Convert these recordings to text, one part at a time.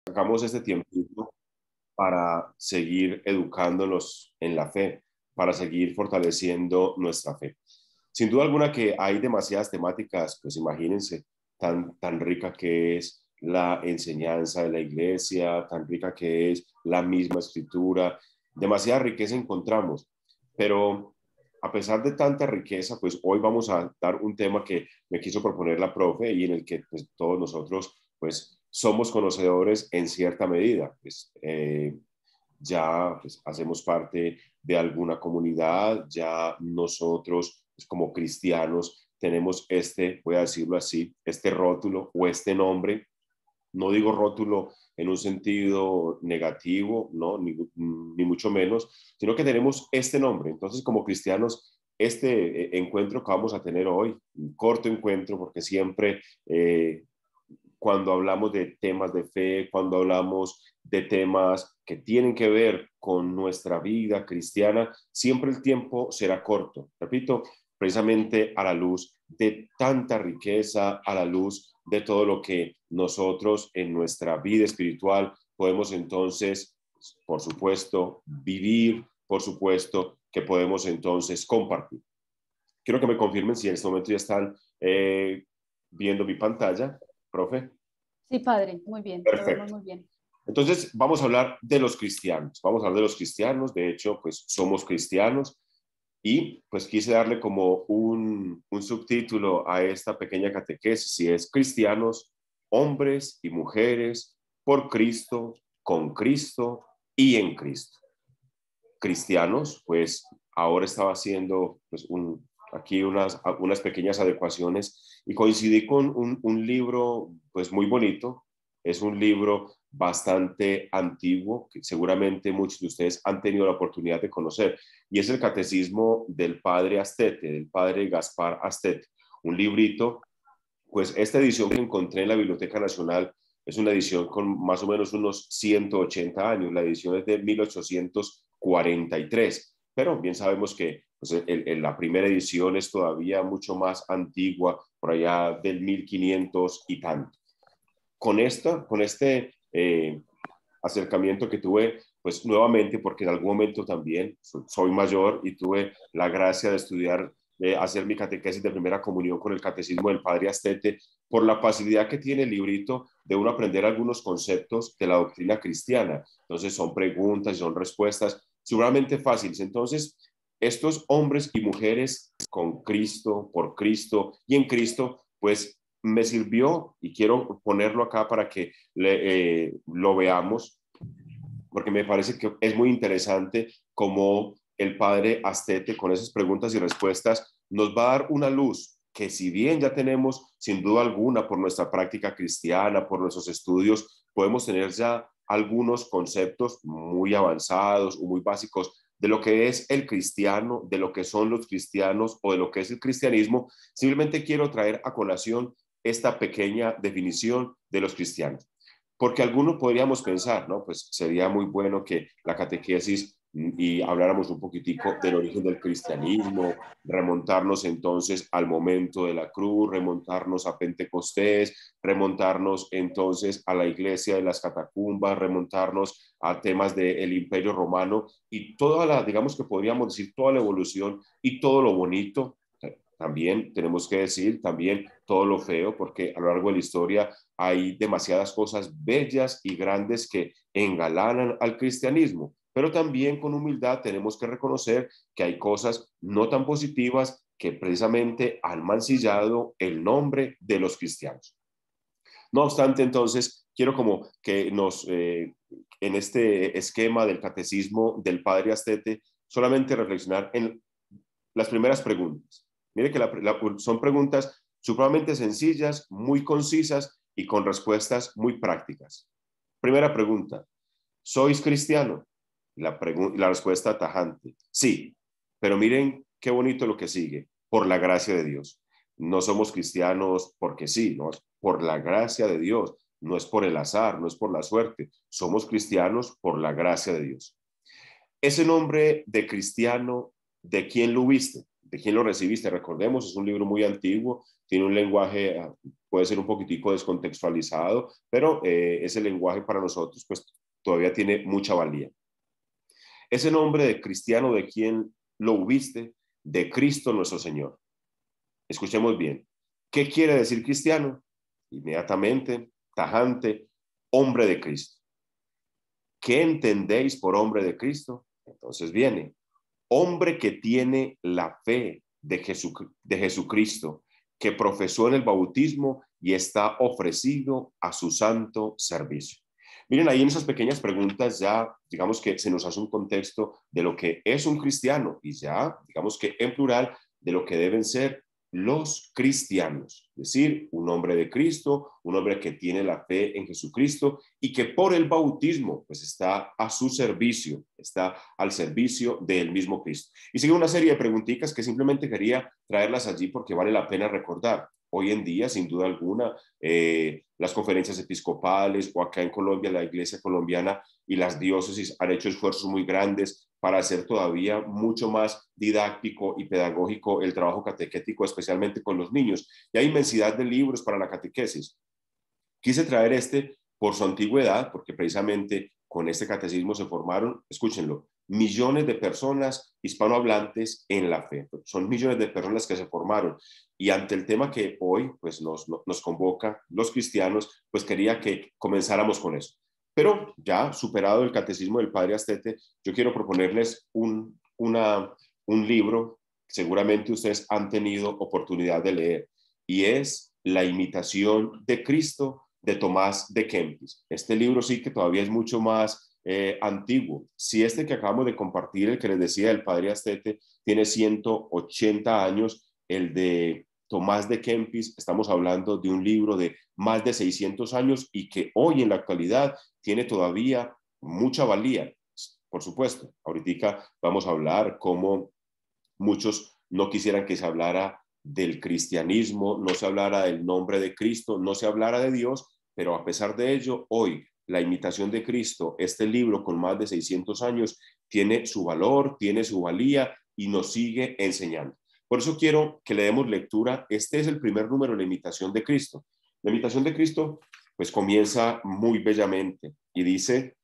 Sacamos este tiempito para seguir educándonos en la fe, para seguir fortaleciendo nuestra fe. Sin duda alguna que hay demasiadas temáticas, pues imagínense, tan rica que es la enseñanza de la iglesia, tan rica que es la misma escritura, demasiada riqueza encontramos, pero a pesar de tanta riqueza, pues hoy vamos a dar un tema que me quiso proponer la profe y en el que pues, todos nosotros pues somos conocedores en cierta medida, pues, ya pues, hacemos parte de alguna comunidad, ya nosotros pues, como cristianos tenemos este, voy a decirlo así, este rótulo o este nombre. No digo rótulo en un sentido negativo, ¿no? Ni mucho menos, sino que tenemos este nombre. Entonces, como cristianos, este encuentro que vamos a tener hoy, un corto encuentro, porque siempre cuando hablamos de temas de fe, cuando hablamos de temas que tienen que ver con nuestra vida cristiana, siempre el tiempo será corto. Repito, precisamente a la luz de tanta riqueza, a la luz de todo lo que nosotros en nuestra vida espiritual podemos entonces, por supuesto, vivir, por supuesto, que podemos entonces compartir. Quiero que me confirmen si en este momento ya están viendo mi pantalla, profe. Sí, padre, muy bien, lo vemos Perfecto. muy bien. Entonces, vamos a hablar de los cristianos. Vamos a hablar de los cristianos. De hecho, pues somos cristianos. Y pues quise darle como un subtítulo a esta pequeña catequesis. Y es cristianos, hombres y mujeres, por Cristo, con Cristo y en Cristo. Cristianos, pues ahora estaba haciendo pues, aquí unas pequeñas adecuaciones y coincidí con un libro pues muy bonito. Es un libro bastante antiguo que seguramente muchos de ustedes han tenido la oportunidad de conocer y es el Catecismo del Padre Astete, del Padre Gaspar Astete, un librito. Pues esta edición que encontré en la Biblioteca Nacional es una edición con más o menos unos 180 años. La edición es de 1843, pero bien sabemos que pues, la primera edición es todavía mucho más antigua, por allá del 1500 y tanto. Con este acercamiento que tuve, pues nuevamente, porque en algún momento también soy mayor y tuve la gracia de estudiar, hacer mi catequesis de primera comunión con el catecismo del Padre Astete, por la facilidad que tiene el librito de uno aprender algunos conceptos de la doctrina cristiana. Entonces son preguntas y son respuestas seguramente fáciles. Entonces, estos hombres y mujeres con Cristo, por Cristo y en Cristo, pues me sirvió y quiero ponerlo acá para que lo veamos, porque me parece que es muy interesante cómo el padre Astete con esas preguntas y respuestas nos va a dar una luz que si bien ya tenemos sin duda alguna por nuestra práctica cristiana, por nuestros estudios, podemos tener ya algunos conceptos muy avanzados o muy básicos de lo que es el cristiano, de lo que son los cristianos o de lo que es el cristianismo. Simplemente quiero traer a colación esta pequeña definición de los cristianos. Porque algunos podríamos pensar, ¿no? Pues sería muy bueno que la catequesis y habláramos un poquitico del origen del cristianismo, remontarnos entonces al momento de la cruz, remontarnos a Pentecostés, remontarnos entonces a la iglesia de las catacumbas, remontarnos a temas del Imperio Romano y toda la, digamos que podríamos decir, toda la evolución y todo lo bonito. También tenemos que decir también todo lo feo, porque a lo largo de la historia hay demasiadas cosas bellas y grandes que engalanan al cristianismo, pero también con humildad tenemos que reconocer que hay cosas no tan positivas que precisamente han mancillado el nombre de los cristianos. No obstante, entonces, quiero como que en este esquema del catecismo del Padre Astete, solamente reflexionar en las primeras preguntas. Mire que son preguntas supremamente sencillas, muy concisas y con respuestas muy prácticas. Primera pregunta, ¿sois cristiano? La respuesta tajante, sí, pero miren qué bonito lo que sigue, por la gracia de Dios. No somos cristianos porque sí, no, es por la gracia de Dios, no es por el azar, no es por la suerte, somos cristianos por la gracia de Dios. Ese nombre de cristiano, ¿de quién lo viste? ¿De quién lo recibiste? Recordemos, es un libro muy antiguo, tiene un lenguaje puede ser un poquitico descontextualizado, pero ese lenguaje para nosotros pues todavía tiene mucha valía. Ese nombre de cristiano, ¿de quién lo hubiste? De Cristo nuestro Señor. Escuchemos bien. ¿Qué quiere decir cristiano? Inmediatamente, tajante, hombre de Cristo. ¿Qué entendéis por hombre de Cristo? Entonces viene, hombre que tiene la fe de Jesucristo, que profesó en el bautismo y está ofrecido a su santo servicio. Miren, ahí en esas pequeñas preguntas ya, digamos que se nos hace un contexto de lo que es un cristiano y ya, digamos que en plural, de lo que deben ser los cristianos, es decir, un hombre de Cristo, un hombre que tiene la fe en Jesucristo y que por el bautismo pues está a su servicio, está al servicio del mismo Cristo. Y sigue una serie de preguntitas que simplemente quería traerlas allí porque vale la pena recordar. Hoy en día, sin duda alguna, las conferencias episcopales o acá en Colombia, la iglesia colombiana y las diócesis han hecho esfuerzos muy grandes para hacer todavía mucho más didáctico y pedagógico el trabajo catequético, especialmente con los niños. Y hay inmensidad de libros para la catequesis. Quise traer este por su antigüedad, porque precisamente con este catecismo se formaron, escúchenlo, millones de personas hispanohablantes en la fe. Son millones de personas que se formaron. Y ante el tema que hoy pues, nos convoca los cristianos, pues quería que comenzáramos con eso. Pero ya superado el catecismo del Padre Astete, yo quiero proponerles un libro que seguramente ustedes han tenido oportunidad de leer, y es La imitación de Cristo de Tomás de Kempis. Este libro sí que todavía es mucho más antiguo. Si este que acabamos de compartir, el que les decía del Padre Astete, tiene 180 años, el de Tomás de Kempis, estamos hablando de un libro de más de 600 años y que hoy en la actualidad tiene todavía mucha valía. Por supuesto, ahorita vamos a hablar cómo muchos no quisieran que se hablara del cristianismo, no se hablara del nombre de Cristo, no se hablara de Dios, pero a pesar de ello, hoy la imitación de Cristo, este libro con más de 600 años, tiene su valor, tiene su valía y nos sigue enseñando. Por eso quiero que le demos lectura. Este es el primer número de la imitación de Cristo. La imitación de Cristo pues comienza muy bellamente y dice: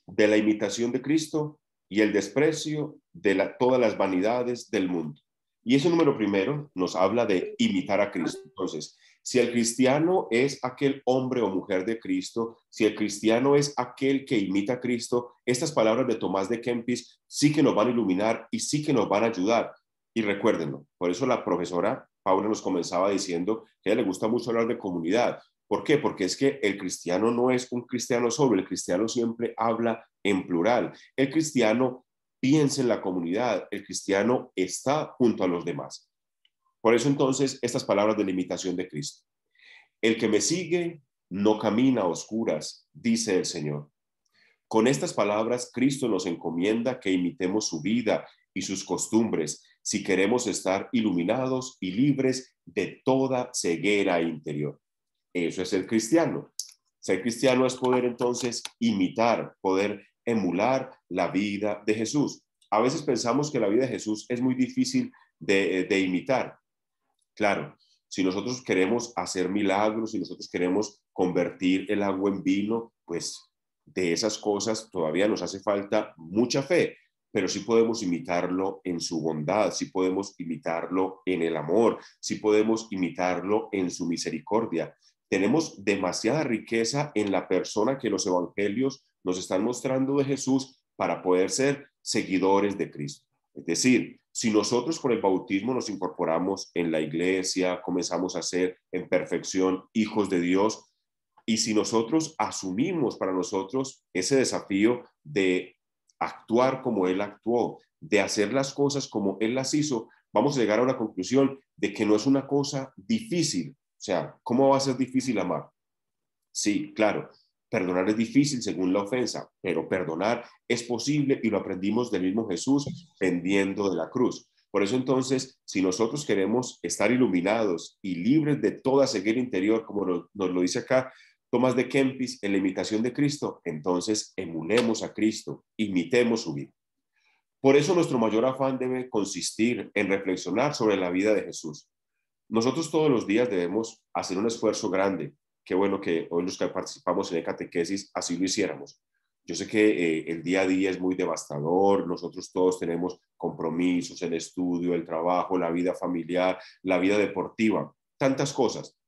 de la imitación de Cristo y el desprecio de todas las vanidades del mundo. Y ese número primero nos habla de imitar a Cristo. Entonces, si el cristiano es aquel hombre o mujer de Cristo, si el cristiano es aquel que imita a Cristo, estas palabras de Tomás de Kempis sí que nos van a iluminar y sí que nos van a ayudar. Y recuérdenlo, por eso la profesora Paula nos comenzaba diciendo que a ella le gusta mucho hablar de comunidad. ¿Por qué? Porque es que el cristiano no es un cristiano solo, el cristiano siempre habla en plural. El cristiano piensa en la comunidad, el cristiano está junto a los demás. Por eso entonces estas palabras de la imitación de Cristo. El que me sigue no camina a oscuras, dice el Señor. Con estas palabras, Cristo nos encomienda que imitemos su vida y sus costumbres si queremos estar iluminados y libres de toda ceguera interior. Eso es ser cristiano. Ser cristiano es poder entonces imitar, poder emular la vida de Jesús. A veces pensamos que la vida de Jesús es muy difícil de imitar. Claro, si nosotros queremos hacer milagros, si nosotros queremos convertir el agua en vino, pues de esas cosas todavía nos hace falta mucha fe, pero sí podemos imitarlo en su bondad, sí podemos imitarlo en el amor, sí podemos imitarlo en su misericordia. Tenemos demasiada riqueza en la persona que los evangelios nos están mostrando de Jesús para poder ser seguidores de Cristo. Es decir, si nosotros con el bautismo nos incorporamos en la iglesia, comenzamos a ser en perfección hijos de Dios, y si nosotros asumimos para nosotros ese desafío de actuar como Él actuó, de hacer las cosas como Él las hizo, vamos a llegar a una conclusión de que no es una cosa difícil. O sea, ¿cómo va a ser difícil amar? Sí, claro, perdonar es difícil según la ofensa, pero perdonar es posible y lo aprendimos del mismo Jesús pendiendo de la cruz. Por eso entonces, si nosotros queremos estar iluminados y libres de toda ceguera interior, como nos lo dice acá Tomás de Kempis en la imitación de Cristo, entonces emulemos a Cristo, imitemos su vida. Por eso nuestro mayor afán debe consistir en reflexionar sobre la vida de Jesús. Nosotros todos los días debemos hacer un esfuerzo grande. Qué bueno que hoy los que participamos en el catequesis así lo hiciéramos. Yo sé que el día a día es muy devastador, nosotros todos tenemos compromisos, el estudio, el trabajo, la vida familiar, la vida deportiva, tantas cosas,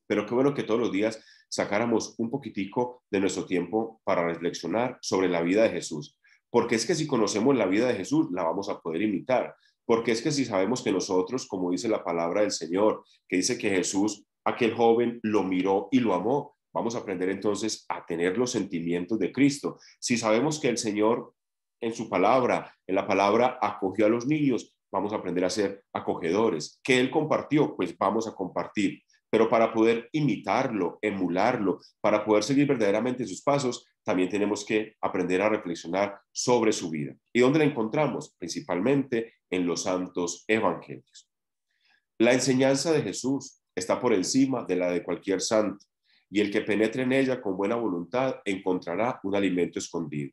pero qué bueno que todos los días sacáramos un poquitico de nuestro tiempo para reflexionar sobre la vida de Jesús, porque es que si conocemos la vida de Jesús, la vamos a poder imitar, porque es que si sabemos que nosotros, como dice la palabra del Señor, que dice que Jesús, aquel joven, lo miró y lo amó, vamos a aprender entonces a tener los sentimientos de Cristo. Si sabemos que el Señor en su palabra, en la palabra acogió a los niños, vamos a aprender a ser acogedores. Que Él compartió, pues vamos a compartir. Pero para poder imitarlo, emularlo, para poder seguir verdaderamente sus pasos, también tenemos que aprender a reflexionar sobre su vida. ¿Y dónde la encontramos? Principalmente en los santos evangelios. La enseñanza de Jesús está por encima de la de cualquier santo, y el que penetre en ella con buena voluntad encontrará un alimento escondido.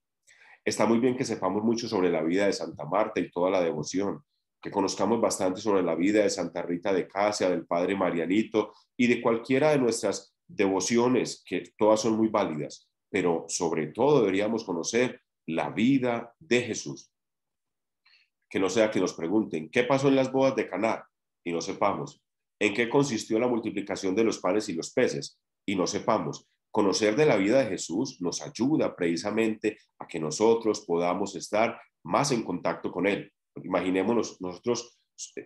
Está muy bien que sepamos mucho sobre la vida de Santa Marta y toda la devoción, que conozcamos bastante sobre la vida de Santa Rita de Casia, del Padre Marianito y de cualquiera de nuestras devociones, que todas son muy válidas, pero sobre todo deberíamos conocer la vida de Jesús. Que no sea que nos pregunten, ¿qué pasó en las bodas de Caná? Y no sepamos. ¿En qué consistió la multiplicación de los panes y los peces? Y no sepamos. Conocer de la vida de Jesús nos ayuda precisamente a que nosotros podamos estar más en contacto con Él. Imaginémonos nosotros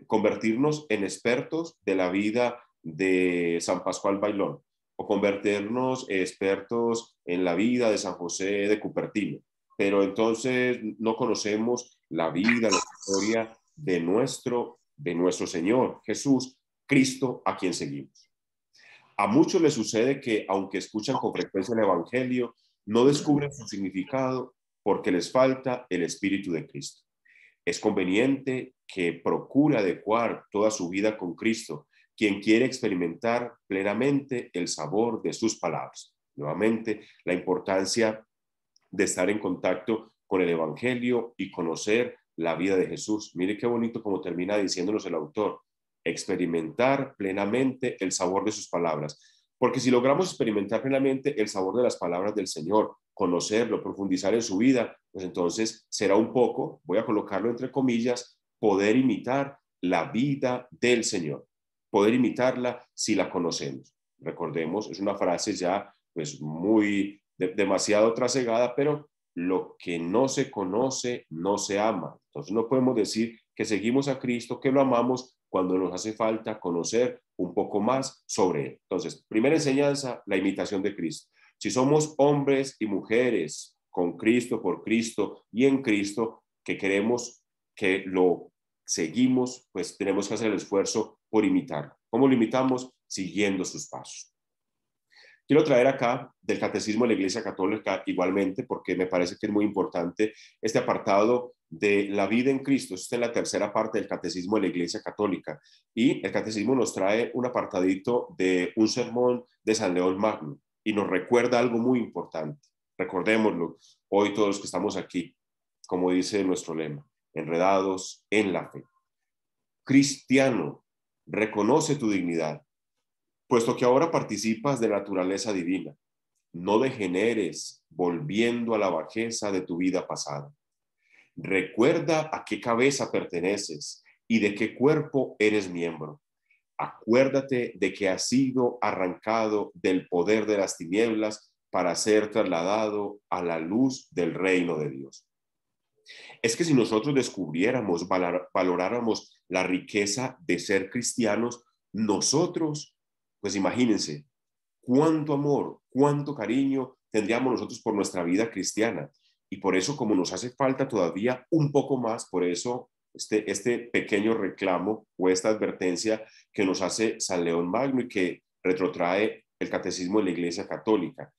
convertirnos en expertos de la vida de San Pascual Bailón o convertirnos en expertos en la vida de San José de Cupertino. Pero entonces no conocemos la vida, la historia de nuestro Señor Jesús, Cristo, a quien seguimos. A muchos les sucede que, aunque escuchan con frecuencia el Evangelio, no descubren su significado porque les falta el Espíritu de Cristo. Es conveniente que procure adecuar toda su vida con Cristo, quien quiere experimentar plenamente el sabor de sus palabras. Nuevamente, la importancia de estar en contacto con el Evangelio y conocer la vida de Jesús. Mire qué bonito como termina diciéndonos el autor, experimentar plenamente el sabor de sus palabras. Porque si logramos experimentar plenamente el sabor de las palabras del Señor, conocerlo, profundizar en su vida, pues entonces será un poco, voy a colocarlo entre comillas, poder imitar la vida del Señor, poder imitarla si la conocemos. Recordemos, es una frase ya pues muy demasiado trasegada, pero lo que no se conoce no se ama. Entonces no podemos decir que seguimos a Cristo, que lo amamos cuando nos hace falta conocer un poco más sobre Él. Entonces, primera enseñanza, la imitación de Cristo. Si somos hombres y mujeres con Cristo, por Cristo y en Cristo, que queremos que lo seguimos, pues tenemos que hacer el esfuerzo por imitarlo. ¿Cómo lo imitamos? Siguiendo sus pasos. Quiero traer acá del Catecismo de la Iglesia Católica igualmente, porque me parece que es muy importante este apartado de la vida en Cristo. Esta es la tercera parte del Catecismo de la Iglesia Católica. Y el Catecismo nos trae un apartadito de un sermón de San León Magno y nos recuerda algo muy importante. Recordémoslo hoy todos los que estamos aquí, como dice nuestro lema, enredados en la fe. Cristiano, reconoce tu dignidad, puesto que ahora participas de la naturaleza divina. No degeneres volviendo a la bajeza de tu vida pasada. Recuerda a qué cabeza perteneces y de qué cuerpo eres miembro. Acuérdate de que has sido arrancado del poder de las tinieblas para ser trasladado a la luz del reino de Dios. Es que si nosotros descubriéramos, valoráramos la riqueza de ser cristianos, nosotros, pues imagínense, cuánto amor, cuánto cariño tendríamos nosotros por nuestra vida cristiana. Y por eso, como nos hace falta todavía un poco más, por eso este pequeño reclamo o esta advertencia que nos hace San León Magno y que retrotrae el Catecismo de la Iglesia Católica,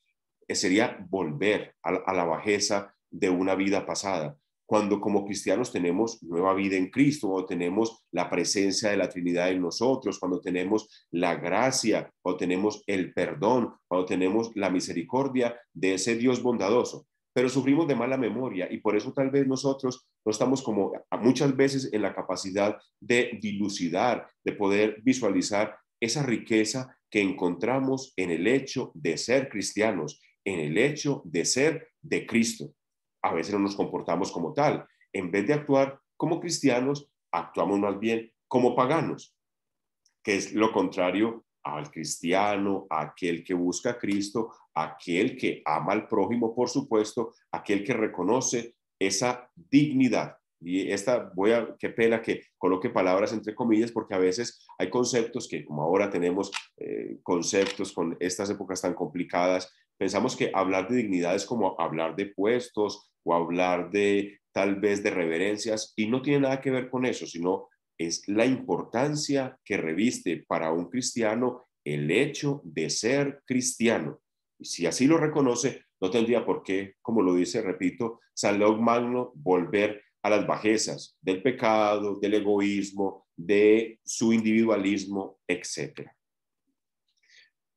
sería volver a la bajeza de una vida pasada. Cuando como cristianos tenemos nueva vida en Cristo, cuando tenemos la presencia de la Trinidad en nosotros, cuando tenemos la gracia, cuando tenemos el perdón, cuando tenemos la misericordia de ese Dios bondadoso. pero sufrimos de mala memoria y por eso tal vez nosotros no estamos como muchas veces en la capacidad de dilucidar, de poder visualizar esa riqueza que encontramos en el hecho de ser cristianos, en el hecho de ser de Cristo. A veces no nos comportamos como tal. En vez de actuar como cristianos, actuamos más bien como paganos, que es lo contrario al cristiano, a aquel que busca a Cristo, a aquel que ama al prójimo, por supuesto, aquel que reconoce esa dignidad. Y qué pena que coloque palabras entre comillas, porque a veces hay conceptos que, como ahora tenemos conceptos con estas épocas tan complicadas, pensamos que hablar de dignidad es como hablar de puestos o hablar de tal vez de reverencias, y no tiene nada que ver con eso, sino es la importancia que reviste para un cristiano el hecho de ser cristiano. Y si así lo reconoce, no tendría por qué, como lo dice, repito, San León Magno, volver a las bajezas del pecado, del egoísmo, de su individualismo, etcétera.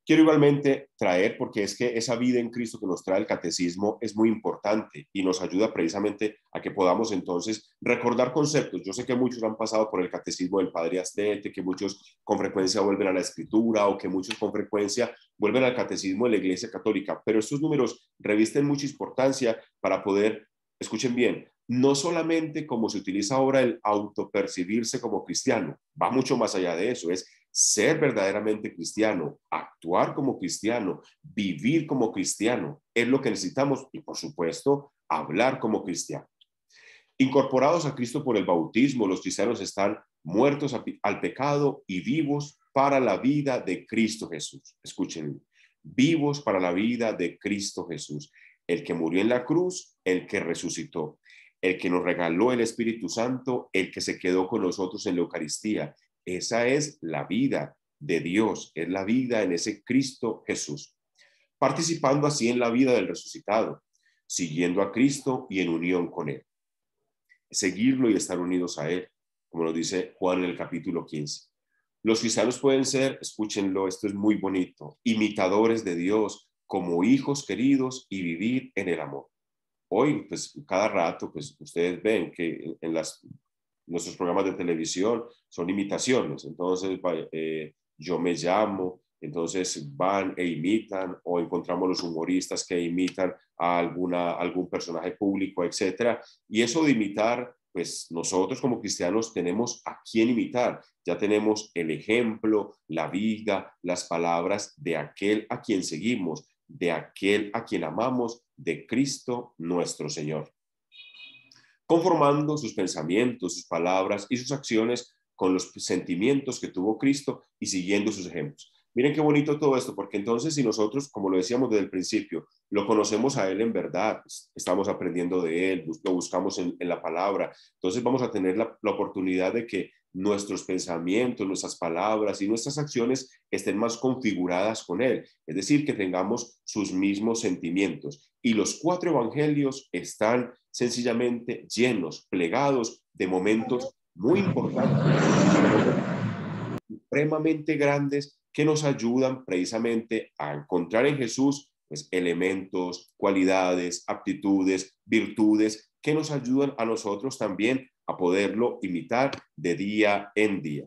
Quiero igualmente traer, porque es que esa vida en Cristo que nos trae el catecismo es muy importante y nos ayuda precisamente a que podamos entonces recordar conceptos. Yo sé que muchos han pasado por el catecismo del Padre Astete, que muchos con frecuencia vuelven a la Escritura o que muchos con frecuencia vuelven al catecismo de la Iglesia Católica, pero estos números revisten mucha importancia para poder, escuchen bien, no solamente como se utiliza ahora el autopercibirse como cristiano, va mucho más allá de eso, es ser verdaderamente cristiano, actuar como cristiano, vivir como cristiano, es lo que necesitamos y por supuesto hablar como cristiano. Incorporados a Cristo por el bautismo, los cristianos están muertos al pecado y vivos para la vida de Cristo Jesús. Escuchen, vivos para la vida de Cristo Jesús, el que murió en la cruz, el que resucitó, el que nos regaló el Espíritu Santo, el que se quedó con nosotros en la Eucaristía. Esa es la vida de Dios, es la vida en ese Cristo Jesús, participando así en la vida del resucitado, siguiendo a Cristo y en unión con Él. Seguirlo y estar unidos a Él, como nos dice Juan en el capítulo 15. Los cristianos pueden ser, escúchenlo, esto es muy bonito, imitadores de Dios como hijos queridos y vivir en el amor. Hoy, pues cada rato, pues ustedes ven que en nuestros programas de televisión son imitaciones. Entonces, yo me llamo, entonces van e imitan, o encontramos los humoristas que imitan a algún personaje público, etcétera. Y eso de imitar, pues nosotros como cristianos tenemos a quién imitar. Ya tenemos el ejemplo, la vida, las palabras de aquel a quien seguimos, de aquel a quien amamos, de Cristo nuestro Señor, conformando sus pensamientos, sus palabras y sus acciones con los sentimientos que tuvo Cristo y siguiendo sus ejemplos. Miren qué bonito todo esto, porque entonces si nosotros, como lo decíamos desde el principio, lo conocemos a Él en verdad, pues, estamos aprendiendo de Él, lo buscamos en la palabra, entonces vamos a tener la oportunidad de que nuestros pensamientos, nuestras palabras y nuestras acciones estén más configuradas con Él, es decir, que tengamos sus mismos sentimientos. Y los 4 evangelios están sencillamente llenos, plegados de momentos muy importantes, supremamente grandes, que nos ayudan precisamente a encontrar en Jesús pues, elementos, cualidades, aptitudes, virtudes, que nos ayudan a nosotros también a poderlo imitar de día en día.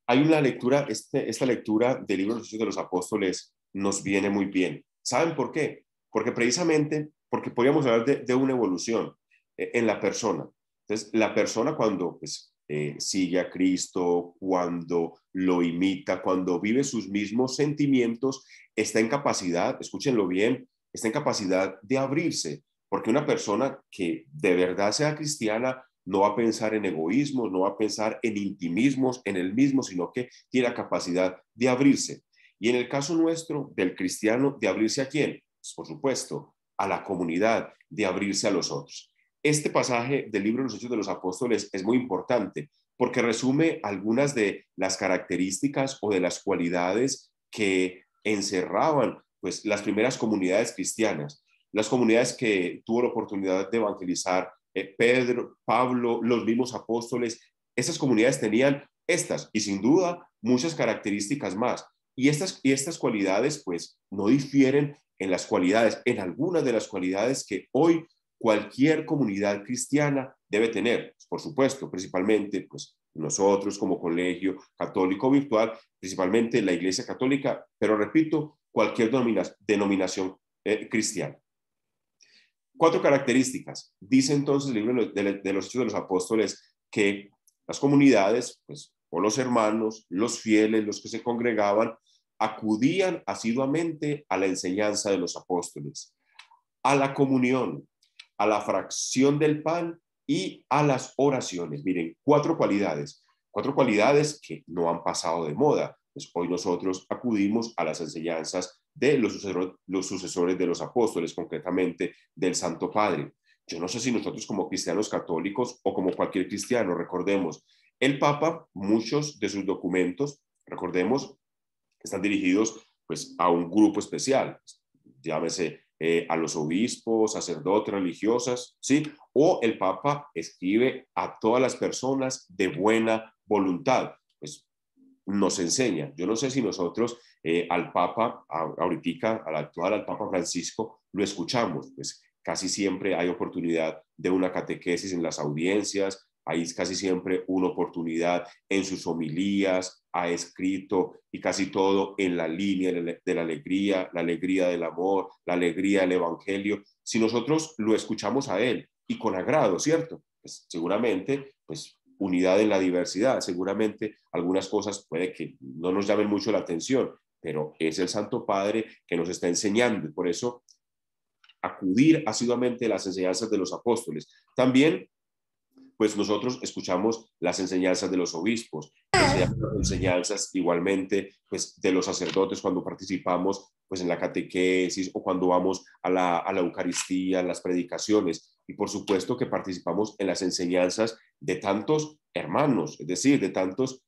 Hay una lectura, esta lectura del libro de los Hechos de los Apóstoles nos viene muy bien. ¿Saben por qué? Porque precisamente, porque podríamos hablar de una evolución en la persona. Entonces, la persona cuando pues, sigue a Cristo, cuando lo imita, cuando vive sus mismos sentimientos, está en capacidad, escúchenlo bien, está en capacidad de abrirse, porque una persona que de verdad sea cristiana no va a pensar en egoísmo, no va a pensar en intimismos, en el mismo, sino que tiene la capacidad de abrirse. Y en el caso nuestro, del cristiano, ¿de abrirse a quién? Pues, por supuesto, a la comunidad, de abrirse a los otros. Este pasaje del libro de los Hechos de los Apóstoles es muy importante porque resume algunas de las características o de las cualidades que encerraban pues, las primeras comunidades cristianas, las comunidades que tuvo la oportunidad de evangelizar Pedro, Pablo, los mismos apóstoles. Esas comunidades tenían estas y sin duda muchas características más. Y estas cualidades, pues, no difieren en las cualidades, en algunas de las cualidades que hoy cualquier comunidad cristiana debe tener. Por supuesto, principalmente, pues, nosotros como colegio católico virtual, principalmente la Iglesia Católica, pero repito, cualquier denominación cristiana. 4 características. Dice entonces el libro de los Hechos de los Apóstoles que las comunidades, pues, o los hermanos, los fieles, los que se congregaban, acudían asiduamente a la enseñanza de los apóstoles, a la comunión, a la fracción del pan y a las oraciones. Miren, 4 cualidades que no han pasado de moda. Pues hoy nosotros acudimos a las enseñanzas de los sucesores de los apóstoles, concretamente del Santo Padre. Yo no sé si nosotros como cristianos católicos o como cualquier cristiano, recordemos, el Papa, muchos de sus documentos, recordemos, están dirigidos pues a un grupo especial, llámese a los obispos, sacerdotes, religiosas, ¿sí? O el Papa escribe a todas las personas de buena voluntad, pues nos enseña. Yo no sé si nosotros al Papa, ahorita, al actual, al Papa Francisco, lo escuchamos, pues casi siempre hay oportunidad de una catequesis en las audiencias, hay casi siempre una oportunidad en sus homilías, ha escrito y casi todo en la línea de la alegría del amor, la alegría del evangelio. Si nosotros lo escuchamos a él y con agrado, ¿cierto? Pues seguramente, pues unidad en la diversidad, seguramente algunas cosas puede que no nos llamen mucho la atención, pero es el Santo Padre que nos está enseñando y por eso acudir asiduamente a las enseñanzas de los apóstoles. También pues nosotros escuchamos las enseñanzas de los obispos, las enseñanzas igualmente pues, de los sacerdotes cuando participamos pues, en la catequesis o cuando vamos a la Eucaristía, las predicaciones. Y por supuesto que participamos en las enseñanzas de tantos hermanos, es decir, de tantos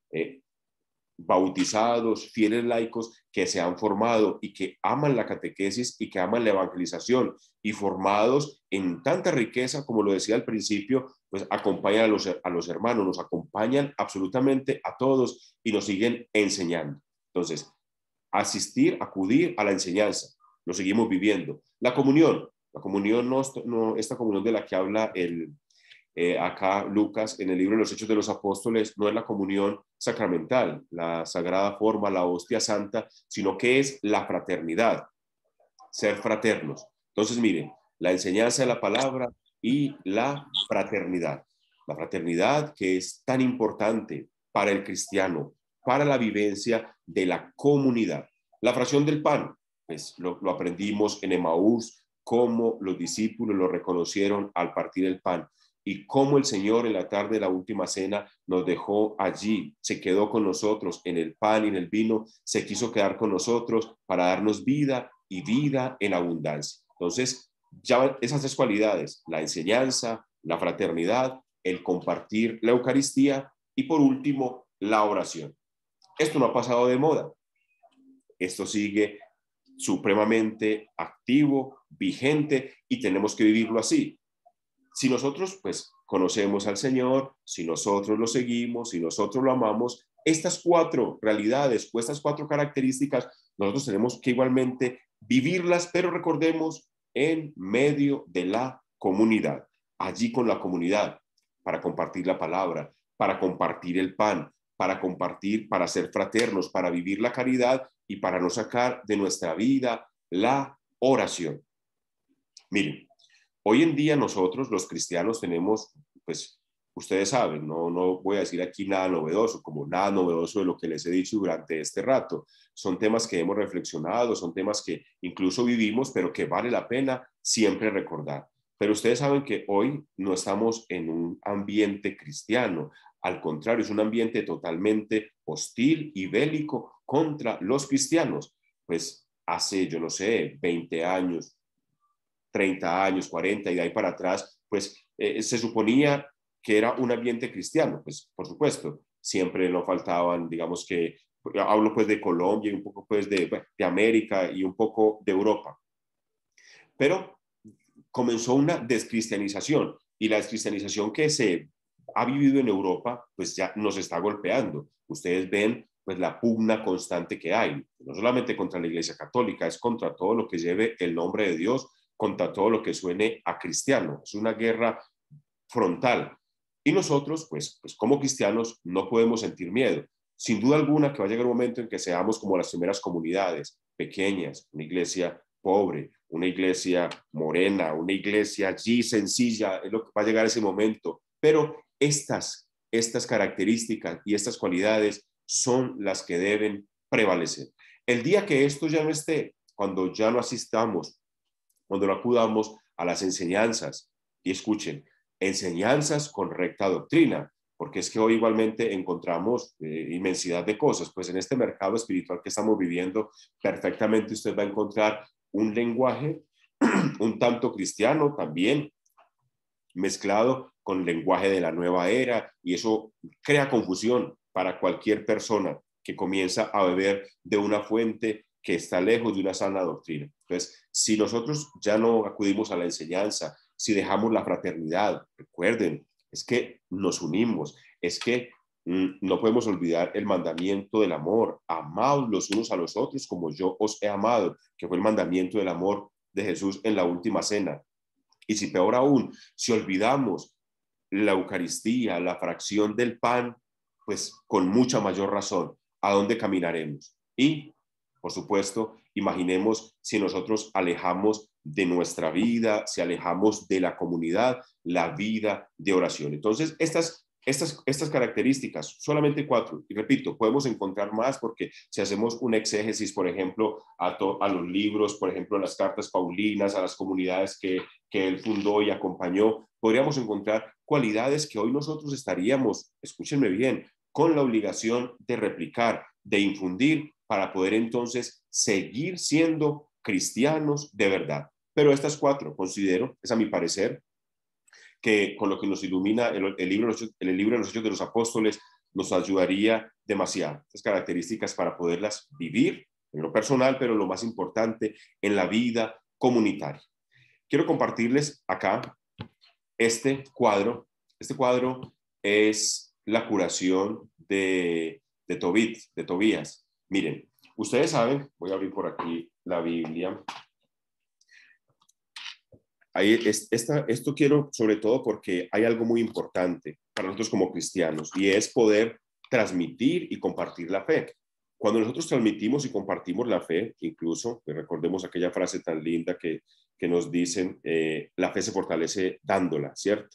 bautizados, fieles laicos que se han formado y que aman la catequesis y que aman la evangelización y formados en tanta riqueza, como lo decía al principio, pues acompañan a los hermanos, nos acompañan absolutamente a todos y nos siguen enseñando. Entonces, asistir, acudir a la enseñanza, lo seguimos viviendo. La comunión no, esta comunión de la que habla acá Lucas en el libro de los Hechos de los Apóstoles no es la comunión sacramental, la sagrada forma, la hostia santa, sino que es la fraternidad, ser fraternos. Entonces, miren, la enseñanza de la palabra y la fraternidad. La fraternidad que es tan importante para el cristiano, para la vivencia de la comunidad. La fracción del pan, pues lo aprendimos en Emaús, cómo los discípulos lo reconocieron al partir el pan y cómo el Señor en la tarde de la última cena nos dejó allí, se quedó con nosotros en el pan y en el vino, se quiso quedar con nosotros para darnos vida y vida en abundancia. Entonces, ya esas 3 cualidades, la enseñanza, la fraternidad, el compartir la Eucaristía y por último, la oración. Esto no ha pasado de moda, esto sigue supremamente activo, vigente y tenemos que vivirlo así. Si nosotros pues conocemos al Señor, si nosotros lo seguimos, si nosotros lo amamos, estas 4 realidades o estas 4 características, nosotros tenemos que igualmente vivirlas, pero recordemos en medio de la comunidad, allí con la comunidad, para compartir la palabra, para compartir el pan, para compartir, para ser fraternos, para vivir la caridad y para no sacar de nuestra vida la oración. Miren, hoy en día nosotros los cristianos tenemos, pues ustedes saben, no voy a decir aquí nada novedoso, como nada novedoso de lo que les he dicho durante este rato. Son temas que hemos reflexionado, son temas que incluso vivimos, pero que vale la pena siempre recordar. Pero ustedes saben que hoy no estamos en un ambiente cristiano, al contrario, es un ambiente totalmente hostil y bélico contra los cristianos. Pues hace, yo no sé, 20 años, 30 años, 40 y de ahí para atrás, pues se suponía que era un ambiente cristiano, pues por supuesto, siempre no faltaban, digamos que, hablo pues de Colombia y un poco pues de América y un poco de Europa, pero comenzó una descristianización y la descristianización que se ha vivido en Europa, pues ya nos está golpeando. Ustedes ven pues la pugna constante que hay, no solamente contra la Iglesia Católica, es contra todo lo que lleve el nombre de Dios, contra todo lo que suene a cristiano. Es una guerra frontal. Y nosotros, pues como cristianos, no podemos sentir miedo. Sin duda alguna que va a llegar un momento en que seamos como las primeras comunidades pequeñas, una iglesia pobre, una iglesia morena, una iglesia allí sencilla, es lo que va a llegar ese momento. Pero estas características y estas cualidades son las que deben prevalecer. El día que esto ya no esté, cuando ya no asistamos, cuando no acudamos a las enseñanzas, y escuchen, enseñanzas con recta doctrina, porque es que hoy igualmente encontramos inmensidad de cosas, pues en este mercado espiritual que estamos viviendo, perfectamente usted va a encontrar un lenguaje un tanto cristiano también, mezclado con el lenguaje de la nueva era, y eso crea confusión para cualquier persona que comienza a beber de una fuente que está lejos de una sana doctrina. Entonces, si nosotros ya no acudimos a la enseñanza, si dejamos la fraternidad, recuerden, es que nos unimos, es que no podemos olvidar el mandamiento del amor, amaos los unos a los otros como yo os he amado, que fue el mandamiento del amor de Jesús en la última cena. Y si peor aún, si olvidamos la Eucaristía, la fracción del pan, pues con mucha mayor razón, ¿a dónde caminaremos? Y, por supuesto, imaginemos si nosotros alejamos de nuestra vida, si alejamos de la comunidad, la vida de oración. Entonces, estas características, solamente 4, y repito, podemos encontrar más porque si hacemos un exégesis, por ejemplo, a los libros, por ejemplo, a las cartas paulinas, a las comunidades que él fundó y acompañó, podríamos encontrar cualidades que hoy nosotros estaríamos, escúchenme bien, con la obligación de replicar, de infundir, para poder entonces seguir siendo cristianos de verdad. Pero estas 4, considero, es a mi parecer, que con lo que nos ilumina el libro de los Hechos de los Apóstoles, nos ayudaría demasiado. Estas características para poderlas vivir en lo personal, pero lo más importante, en la vida comunitaria. Quiero compartirles acá este cuadro. Este cuadro es la curación de Tobías. Miren, ustedes saben, voy a abrir por aquí la Biblia. Esto quiero sobre todo porque hay algo muy importante para nosotros como cristianos y es poder transmitir y compartir la fe. Cuando nosotros transmitimos y compartimos la fe, incluso recordemos aquella frase tan linda que nos dicen, la fe se fortalece dándola, ¿cierto?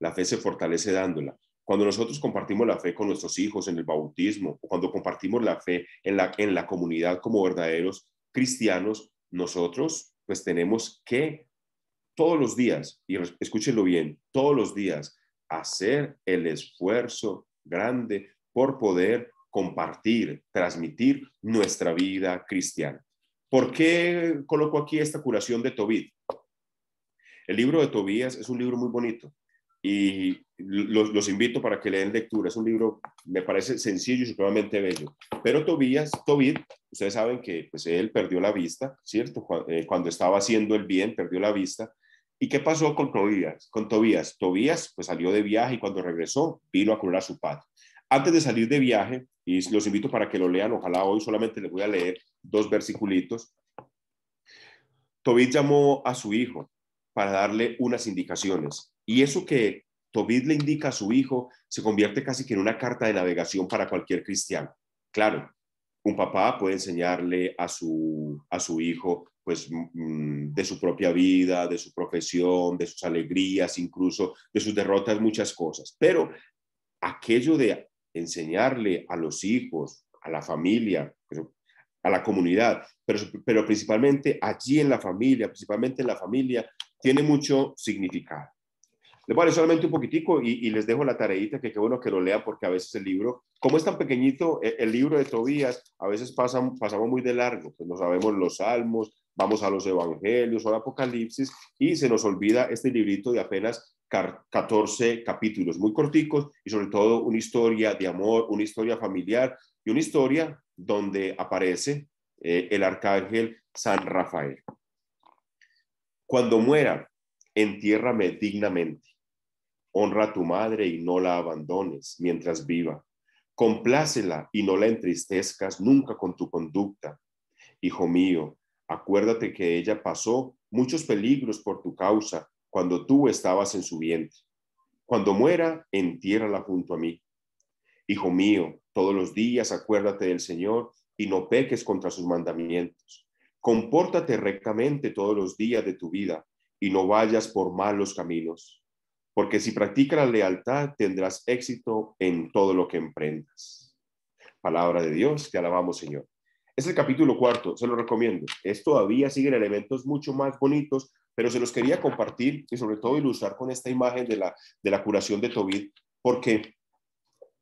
La fe se fortalece dándola. Cuando nosotros compartimos la fe con nuestros hijos en el bautismo, o cuando compartimos la fe en la comunidad como verdaderos cristianos, nosotros pues tenemos que todos los días, y escúchenlo bien, todos los días, hacer el esfuerzo grande por poder compartir, transmitir nuestra vida cristiana. ¿Por qué coloco aquí esta curación de Tobit? El libro de Tobías es un libro muy bonito y los invito para que le den lectura. Es un libro, me parece sencillo y supremamente bello. Pero Tobit, ustedes saben que pues, él perdió la vista, ¿cierto? Cuando estaba haciendo el bien, perdió la vista. ¿Y qué pasó con Tobías? Tobías pues salió de viaje y cuando regresó vino a curar a su padre. Antes de salir de viaje, y los invito para que lo lean, ojalá hoy solamente les voy a leer 2 versiculitos. Tobit llamó a su hijo para darle unas indicaciones. Y eso que Tobit le indica a su hijo se convierte casi que en una carta de navegación para cualquier cristiano. Claro, un papá puede enseñarle a su hijo pues de su propia vida, de su profesión, de sus alegrías, incluso de sus derrotas, muchas cosas. Pero aquello de enseñarle a los hijos, a la familia, a la comunidad, pero principalmente allí en la familia, principalmente en la familia, tiene mucho significado. Les voy a leer solamente un poquitico y les dejo la tareita que qué bueno que lo lean porque a veces el libro, como es tan pequeñito, el libro de Tobías, a veces pasamos muy de largo, pues no sabemos los salmos, vamos a los evangelios o al Apocalipsis y se nos olvida este librito de apenas 14 capítulos, muy corticos y sobre todo una historia de amor, una historia familiar y una historia donde aparece el arcángel San Rafael. Cuando muera, entiérrame dignamente. Honra a tu madre y no la abandones mientras viva, Complácela y no la entristezcas nunca con tu conducta. Hijo mío, acuérdate que ella pasó muchos peligros por tu causa cuando tú estabas en su vientre. Cuando muera, entiérrala junto a mí. Hijo mío, todos los días acuérdate del Señor y no peques contra sus mandamientos. Compórtate rectamente todos los días de tu vida y no vayas por malos caminos, porque si practicas la lealtad tendrás éxito en todo lo que emprendas. Palabra de Dios, te alabamos, Señor. Es el capítulo 4, se lo recomiendo. Todavía siguen elementos mucho más bonitos, pero se los quería compartir y sobre todo ilustrar con esta imagen de la curación de Tobit, porque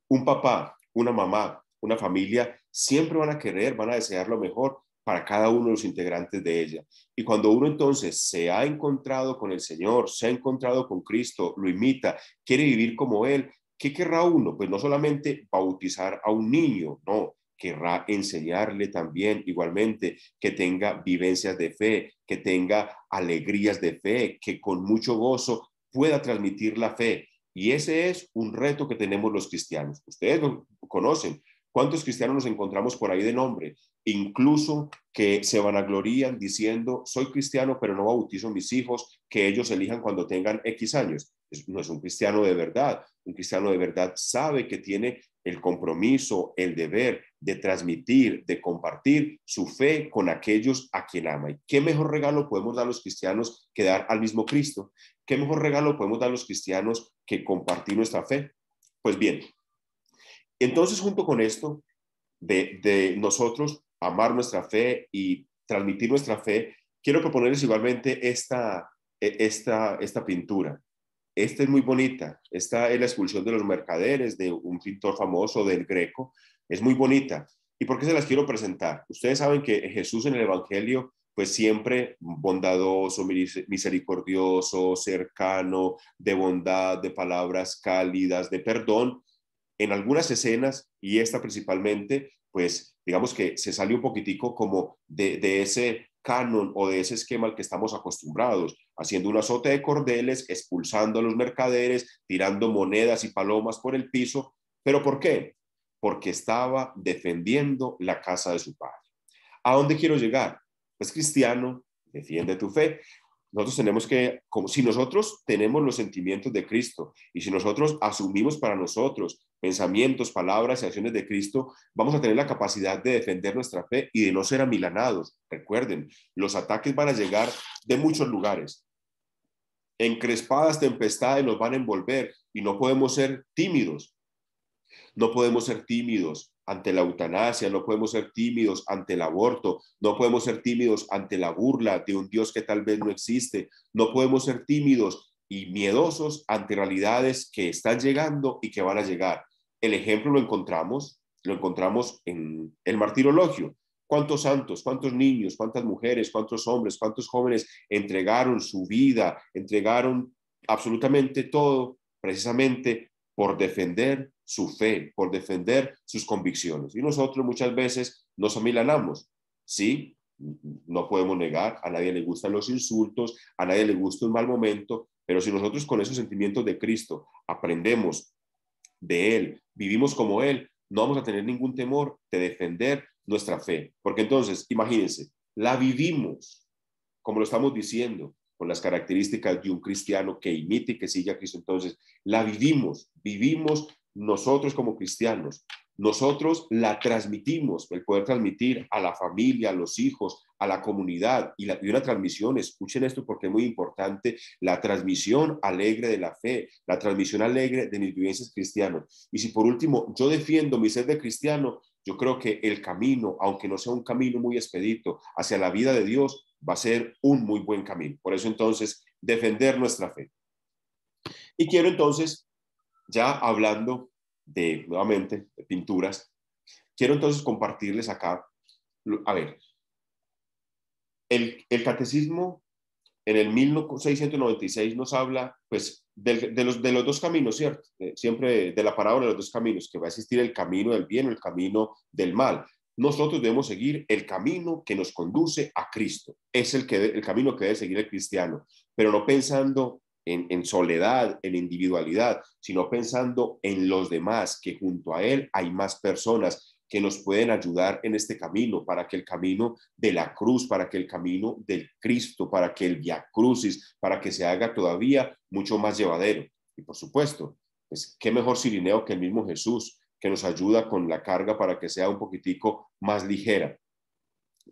un papá, una mamá, una familia, siempre van a querer, van a desear lo mejor para cada uno de los integrantes de ella. Y cuando uno entonces se ha encontrado con el Señor, se ha encontrado con Cristo, lo imita, quiere vivir como Él, ¿qué querrá uno? Pues no solamente bautizar a un niño, no, querrá enseñarle también igualmente que tenga vivencias de fe, que tenga alegrías de fe, que con mucho gozo pueda transmitir la fe. Y ese es un reto que tenemos los cristianos. Ustedes lo conocen. ¿Cuántos cristianos nos encontramos por ahí de nombre? Incluso que se vanaglorían diciendo, soy cristiano, pero no bautizo a mis hijos, que ellos elijan cuando tengan X años. No es un cristiano de verdad. Un cristiano de verdad sabe que tiene el compromiso, el deber de transmitir, de compartir su fe con aquellos a quien ama. ¿Y qué mejor regalo podemos dar a los cristianos que dar al mismo Cristo? ¿Qué mejor regalo podemos dar a los cristianos que compartir nuestra fe? Pues bien, entonces junto con esto de nosotros amar nuestra fe y transmitir nuestra fe, quiero proponerles igualmente esta pintura. Esta es muy bonita. Esta es la expulsión de los mercaderes de un pintor famoso del Greco. Es muy bonita. ¿Y por qué se las quiero presentar? Ustedes saben que Jesús en el Evangelio, pues siempre bondadoso, misericordioso, cercano, de bondad, de palabras cálidas, de perdón. En algunas escenas, y esta principalmente, pues digamos que se sale un poquitico como de ese canon o de ese esquema al que estamos acostumbrados, haciendo un azote de cordeles, expulsando a los mercaderes, tirando monedas y palomas por el piso. ¿Pero por qué? Porque estaba defendiendo la casa de su padre. ¿A dónde quiero llegar? Pues cristiano, defiende tu fe. Nosotros tenemos que, como si nosotros tenemos los sentimientos de Cristo y si nosotros asumimos para nosotros pensamientos, palabras y acciones de Cristo, vamos a tener la capacidad de defender nuestra fe y de no ser amilanados. Recuerden, los ataques van a llegar de muchos lugares. Encrespadas tempestades nos van a envolver y no podemos ser tímidos. No podemos ser tímidos ante la eutanasia, no podemos ser tímidos ante el aborto, no podemos ser tímidos ante la burla de un Dios que tal vez no existe, no podemos ser tímidos y miedosos ante realidades que están llegando y que van a llegar. El ejemplo lo encontramos en el martirologio. ¿Cuántos santos, cuántos niños, cuántas mujeres, cuántos hombres, cuántos jóvenes entregaron su vida, entregaron absolutamente todo precisamente por defender su fe, por defender sus convicciones? Y nosotros muchas veces nos amilanamos, ¿sí? No podemos negar, a nadie le gustan los insultos, a nadie le gusta un mal momento, pero si nosotros con esos sentimientos de Cristo aprendemos de Él, vivimos como Él, no vamos a tener ningún temor de defender nuestra fe, porque entonces, imagínense, la vivimos, como lo estamos diciendo, con las características de un cristiano que imite y que sigue a Cristo. Entonces, la vivimos nosotros como cristianos. Nosotros la transmitimos, el poder transmitir a la familia, a los hijos, a la comunidad y una transmisión, escuchen esto porque es muy importante, la transmisión alegre de la fe, la transmisión alegre de mis vivencias cristianas. Y si por último yo defiendo mi ser de cristiano, yo creo que el camino, aunque no sea un camino muy expedito hacia la vida de Dios, va a ser un muy buen camino. Por eso entonces, defender nuestra fe. Y quiero entonces, ya hablando nuevamente, de pinturas, quiero entonces compartirles acá, a ver, el catecismo en el 1696 nos habla, pues, de los dos caminos, ¿cierto? Siempre de la parábola de los dos caminos, que va a existir el camino del bien o el camino del mal. Nosotros debemos seguir el camino que nos conduce a Cristo. Es el camino que debe seguir el cristiano, pero no pensando en soledad, en individualidad, sino pensando en los demás, que junto a Él hay más personas que nos pueden ayudar en este camino, para que el camino de la cruz, para que el camino del Cristo, para que el Vía Crucis, para que se haga todavía mucho más llevadero. Y por supuesto, pues qué mejor Cirineo que el mismo Jesús, que nos ayuda con la carga para que sea un poquitico más ligera,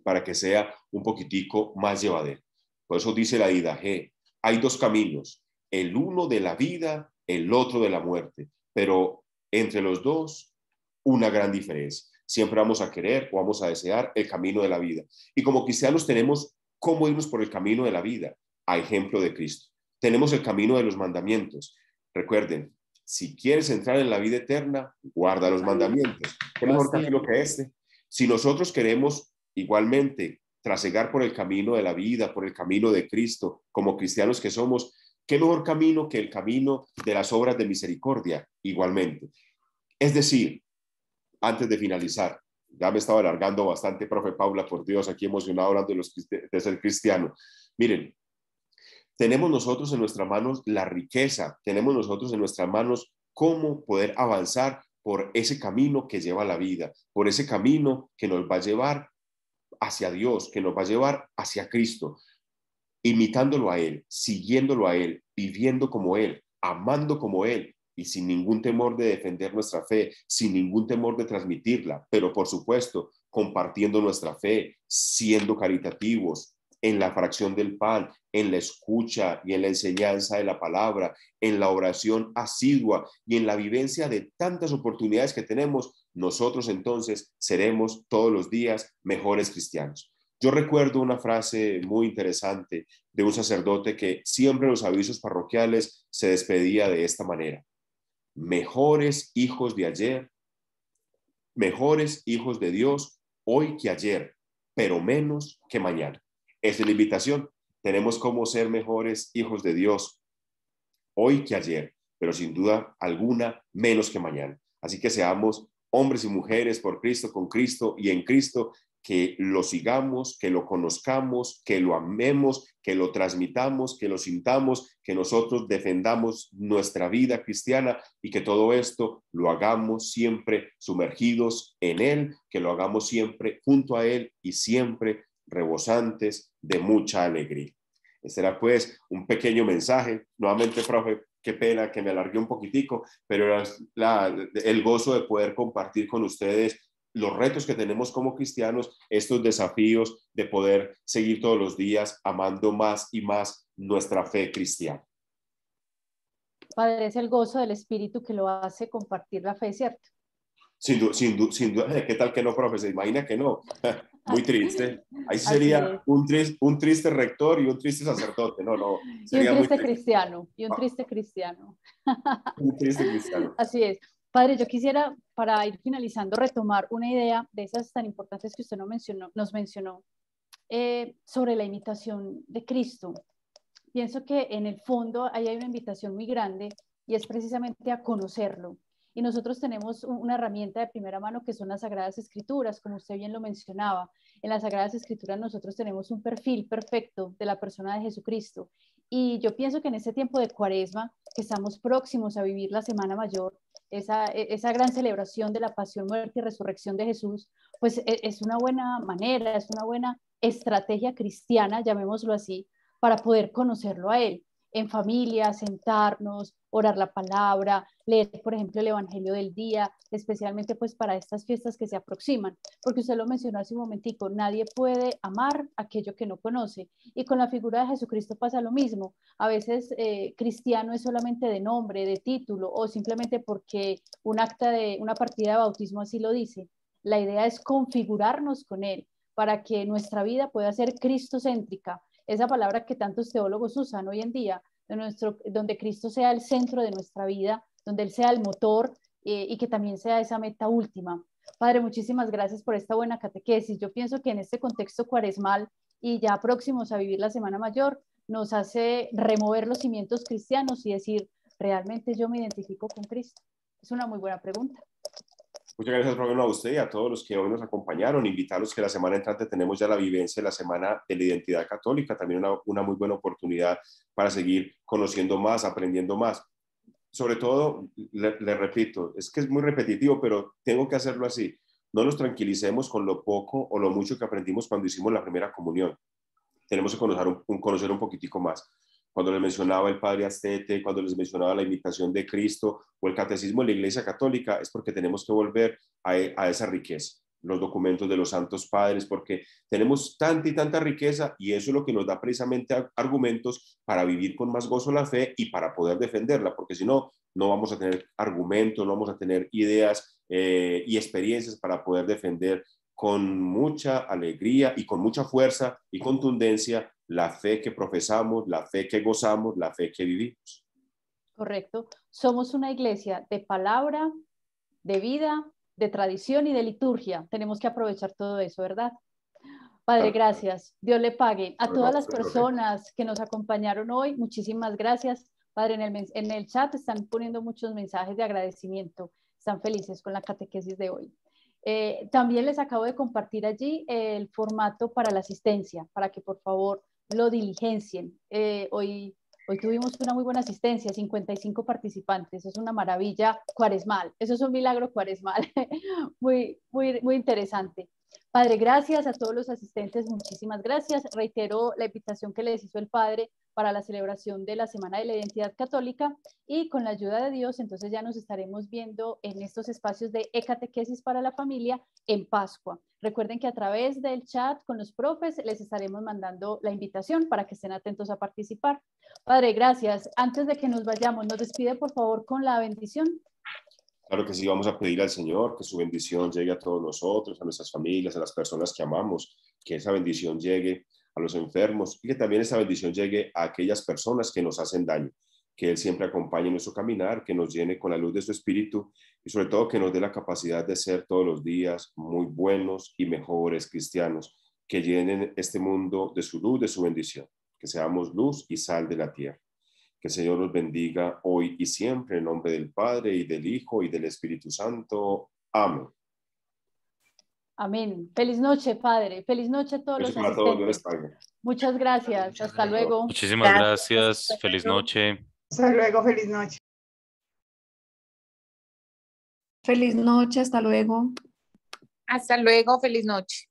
para que sea un poquitico más llevadero. Por eso dice la Didache, hay dos caminos, el uno de la vida, el otro de la muerte, pero entre los dos, una gran diferencia. Siempre vamos a querer o vamos a desear el camino de la vida. Y como cristianos tenemos cómo irnos por el camino de la vida, a ejemplo de Cristo. Tenemos el camino de los mandamientos. Recuerden, si quieres entrar en la vida eterna, guarda los mandamientos. ¿Qué mejor camino que este? Si nosotros queremos igualmente trasegar por el camino de la vida, por el camino de Cristo, como cristianos que somos, ¿qué mejor camino que el camino de las obras de misericordia? Igualmente. Es decir, antes de finalizar, ya me estaba alargando bastante, profe Paula, por Dios, aquí emocionado hablando de ser cristiano. Miren, tenemos nosotros en nuestras manos la riqueza, tenemos nosotros en nuestras manos cómo poder avanzar por ese camino que lleva a la vida, por ese camino que nos va a llevar hacia Dios, que nos va a llevar hacia Cristo, imitándolo a Él, siguiéndolo a Él, viviendo como Él, amando como Él y sin ningún temor de defender nuestra fe, sin ningún temor de transmitirla, pero por supuesto compartiendo nuestra fe, siendo caritativos en la fracción del pan, en la escucha y en la enseñanza de la palabra, en la oración asidua y en la vivencia de tantas oportunidades que tenemos, nosotros entonces seremos todos los días mejores cristianos. Yo recuerdo una frase muy interesante de un sacerdote que siempre en los avisos parroquiales se despedía de esta manera: mejores hijos de ayer, mejores hijos de Dios hoy que ayer, pero menos que mañana. Esa es la invitación. Tenemos cómo ser mejores hijos de Dios hoy que ayer, pero sin duda alguna menos que mañana. Así que seamos hombres y mujeres por Cristo, con Cristo y en Cristo, que lo sigamos, que lo conozcamos, que lo amemos, que lo transmitamos, que lo sintamos, que nosotros defendamos nuestra vida cristiana y que todo esto lo hagamos siempre sumergidos en Él, que lo hagamos siempre junto a Él y siempre rebosantes de mucha alegría. Este era pues un pequeño mensaje. Nuevamente, profe, qué pena que me alargué un poquitico, pero era el gozo de poder compartir con ustedes los retos que tenemos como cristianos, estos desafíos de poder seguir todos los días amando más y más nuestra fe cristiana. Padre, es el gozo del Espíritu que lo hace compartir la fe, ¿cierto? Sin duda, ¿qué tal que no, profe? ¿Se imagina que no? Muy triste. Ahí sería Así un triste rector y un triste sacerdote. No, y un sería muy triste triste. cristiano, y un triste cristiano. Un triste cristiano. Así es. Padre, yo quisiera, para ir finalizando, retomar una idea de esas tan importantes que usted nos mencionó sobre la imitación de Cristo. Pienso que en el fondo ahí hay una invitación muy grande y es precisamente a conocerlo. Y nosotros tenemos una herramienta de primera mano que son las Sagradas Escrituras, como usted bien lo mencionaba. En las Sagradas Escrituras nosotros tenemos un perfil perfecto de la persona de Jesucristo. Y yo pienso que en este tiempo de Cuaresma, que estamos próximos a vivir la Semana Mayor, esa gran celebración de la pasión, muerte y resurrección de Jesús, pues es una buena manera, es una buena estrategia cristiana, llamémoslo así, para poder conocerlo a Él. En familia, sentarnos, orar la palabra, leer, por ejemplo, el Evangelio del día, especialmente pues para estas fiestas que se aproximan, porque usted lo mencionó hace un momentico, nadie puede amar aquello que no conoce, y con la figura de Jesucristo pasa lo mismo. A veces cristiano es solamente de nombre, de título, o simplemente porque una partida de bautismo así lo dice. La idea es configurarnos con Él para que nuestra vida pueda ser cristocéntrica, esa palabra que tantos teólogos usan hoy en día, donde Cristo sea el centro de nuestra vida, donde Él sea el motor y que también sea esa meta última. Padre, muchísimas gracias por esta buena catequesis. Yo pienso que en este contexto cuaresmal y ya próximos a vivir la Semana Mayor, nos hace remover los cimientos cristianos y decir, ¿realmente yo me identifico con Cristo? Es una muy buena pregunta. Muchas gracias, Fabián, a usted y a todos los que hoy nos acompañaron. Invitarlos que la semana entrante tenemos ya la vivencia de la Semana de la Identidad Católica, también una muy buena oportunidad para seguir conociendo más, aprendiendo más. Sobre todo, le repito, es que es muy repetitivo, pero tengo que hacerlo así. No nos tranquilicemos con lo poco o lo mucho que aprendimos cuando hicimos la primera comunión. Tenemos que conocer un poquitico más. Cuando les mencionaba el padre Astete, cuando les mencionaba la imitación de Cristo o el catecismo de la Iglesia Católica, es porque tenemos que volver a esa riqueza, los documentos de los santos padres, porque tenemos tanta y tanta riqueza y eso es lo que nos da precisamente argumentos para vivir con más gozo la fe y para poder defenderla, porque si no, no vamos a tener argumentos, no vamos a tener ideas y experiencias para poder defender con mucha alegría y con mucha fuerza y contundencia la fe que profesamos, la fe que gozamos, la fe que vivimos. Correcto. Somos una iglesia de palabra, de vida, de tradición y de liturgia. Tenemos que aprovechar todo eso, ¿verdad? Padre, gracias. Dios le pague. A todas las personas que nos acompañaron hoy, muchísimas gracias. Padre, en el chat están poniendo muchos mensajes de agradecimiento. Están felices con la catequesis de hoy. También les acabo de compartir allí el formato para la asistencia, para que por favor lo diligencien. Hoy tuvimos una muy buena asistencia, 55 participantes, es una maravilla cuaresmal, eso es un milagro cuaresmal, muy interesante. Padre, gracias a todos los asistentes, muchísimas gracias. Reitero la invitación que les hizo el Padre para la celebración de la Semana de la Identidad Católica y con la ayuda de Dios, entonces ya nos estaremos viendo en estos espacios de e-catequesis para la familia en Pascua. Recuerden que a través del chat con los profes les estaremos mandando la invitación para que estén atentos a participar. Padre, gracias. Antes de que nos vayamos, nos despide por favor con la bendición. Claro que sí, vamos a pedir al Señor que su bendición llegue a todos nosotros, a nuestras familias, a las personas que amamos, que esa bendición llegue a los enfermos y que también esa bendición llegue a aquellas personas que nos hacen daño, que Él siempre acompañe nuestro caminar, que nos llene con la luz de su Espíritu y sobre todo que nos dé la capacidad de ser todos los días muy buenos y mejores cristianos, que llenen este mundo de su luz, de su bendición, que seamos luz y sal de la tierra. Que el Señor los bendiga hoy y siempre en nombre del Padre y del Hijo y del Espíritu Santo. Amén. Amén. Feliz noche, Padre. Feliz noche a todos los asistentes. Muchas gracias. Hasta luego. Muchísimas gracias. Feliz noche. Hasta luego. Feliz noche. Feliz noche. Hasta luego. Hasta luego. Feliz noche.